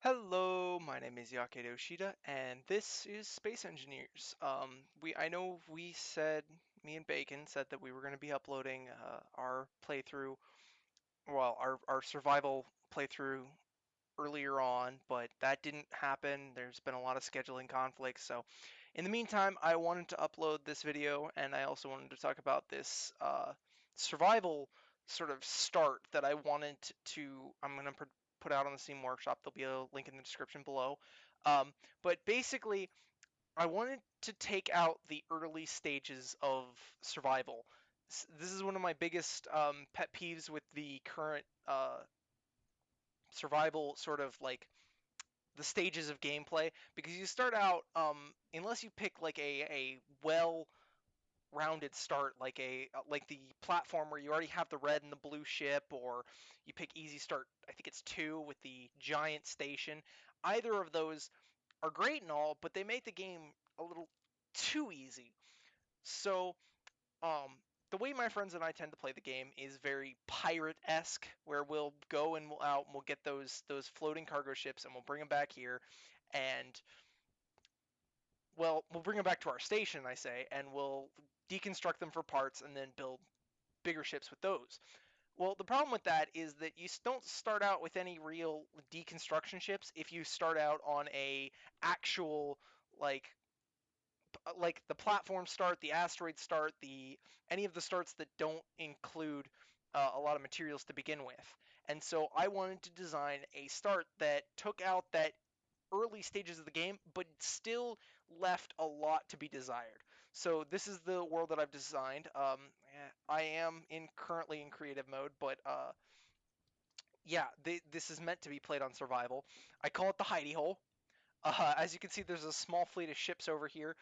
Hello, my name is Yakedo Shida, and this is Space Engineers. I know we said, me and Bacon said that we were going to be uploading our playthrough, well, our survival playthrough earlier on, but that didn't happen. There's been a lot of scheduling conflicts, so in the meantime, I wanted to upload this video, and I also wanted to talk about this survival sort of start that I wanted to. I'm going to put out on the Steam Workshop. There'll be a link in the description below. But basically, I wanted to take out the early stages of survival. This is one of my biggest pet peeves with the current survival sort of like the stages of gameplay, because you start out unless you pick like a well rounded start, like a like the platform where you already have the red and the blue ship, or you pick easy start, I think it's 2 with the giant station. Either of those are great and all, but they make the game a little too easy. So the way my friends and I tend to play the game is very pirate-esque, where we'll go and we'll out and we'll get those floating cargo ships and we'll bring them back here, and well, we'll bring them back to our station, I say, and we'll deconstruct them for parts and then build bigger ships with those. Well, the problem with that is that you don't start out with any real deconstruction ships if you start out on a actual like the platform start, the asteroid start, the any of the starts that don't include a lot of materials to begin with. And so I wanted to design a start that took out that early stages of the game, but still left a lot to be desired. So this is the world that I've designed. I am in currently in creative mode, but yeah, this is meant to be played on survival. I call it the hidey hole. As you can see, there's a small fleet of ships over here.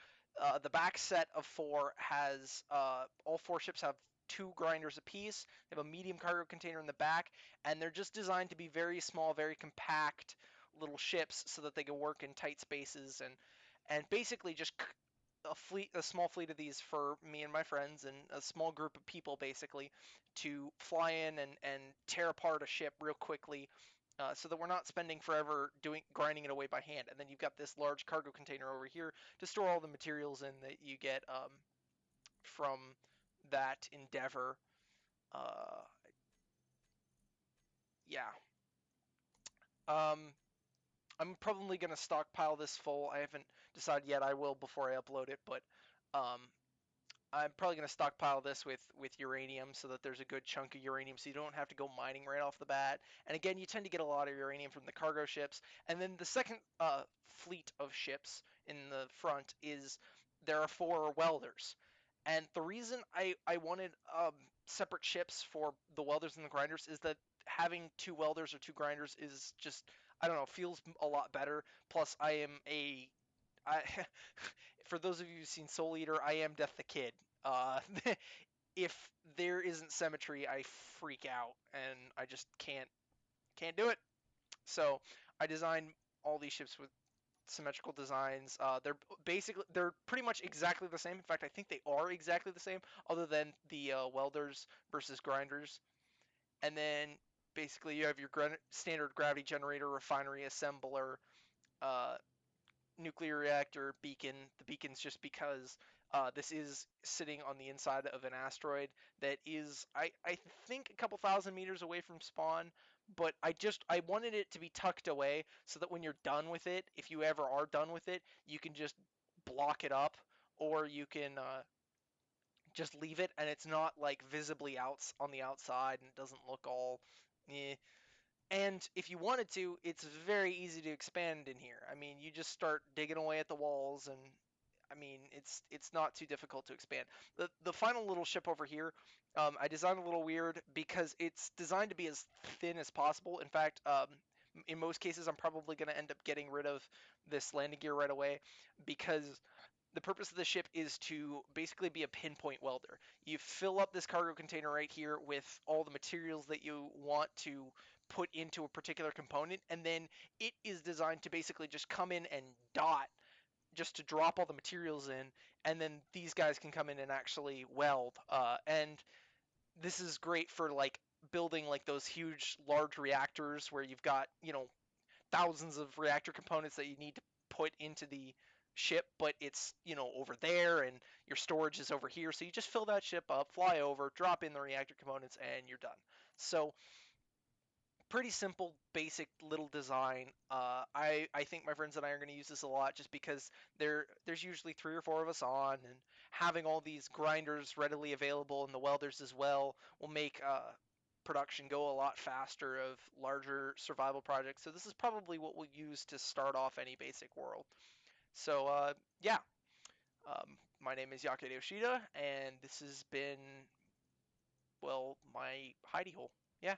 The back set of 4 has all 4 ships have 2 grinders apiece. They have a medium cargo container in the back, and they're just designed to be very small, very compact little ships, so that they can work in tight spaces and basically just a small fleet of these for me and my friends and a small group of people basically to fly in and tear apart a ship real quickly, so that we're not spending forever grinding it away by hand. And then you've got this large cargo container over here to store all the materials in that you get from that endeavor. Uh, yeah. Um, I'm probably gonna stockpile this full. I haven't decided yet. I will before I upload it, but um, I'm probably going to stockpile this with uranium, so that there's a good chunk of uranium, so you don't have to go mining right off the bat. And again, you tend to get a lot of uranium from the cargo ships. And then the second fleet of ships in the front is there are 4 welders. And the reason I wanted separate ships for the welders and the grinders is that having 2 welders or 2 grinders is just, I don't know, feels a lot better. Plus, I for those of you who've seen Soul Eater, I am Death the Kid. If there isn't symmetry, I freak out and I just can't do it. So I designed all these ships with symmetrical designs. They're pretty much exactly the same. In fact, I think they are exactly the same, other than the welders versus grinders. And then basically you have your standard gravity generator, refinery assembler, uh, nuclear reactor, beacon. The beacon's just because this is sitting on the inside of an asteroid that is, I think, a couple thousand meters away from spawn, but I wanted it to be tucked away so that when you're done with it, if you ever are done with it, you can just block it up, or you can just leave it and it's not like visibly out on the outside and it doesn't look all eh. And if you wanted to, it's very easy to expand in here. I mean, you just start digging away at the walls, and I mean, it's not too difficult to expand. The final little ship over here, I designed a little weird because it's designed to be as thin as possible. In fact, in most cases, I'm probably going to end up getting rid of this landing gear right away, because the purpose of the ship is to basically be a pinpoint welder. You fill up this cargo container right here with all the materials that you want to put into a particular component, and then it is designed to basically just come in and dot, just to drop all the materials in, and then these guys can come in and actually weld. And this is great for like building like those huge, large reactors where you've got, thousands of reactor components that you need to put into the ship, but it's, over there and your storage is over here. So you just fill that ship up, fly over, drop in the reactor components, and you're done. So pretty simple, basic little design. I think my friends and I are going to use this a lot just because there's usually 3 or 4 of us on, and having all these grinders readily available and the welders as well will make production go a lot faster of larger survival projects. So this is probably what we'll use to start off any basic world. So yeah, my name is Yakeda Yoshida, and this has been, well, my hidey hole. Yeah.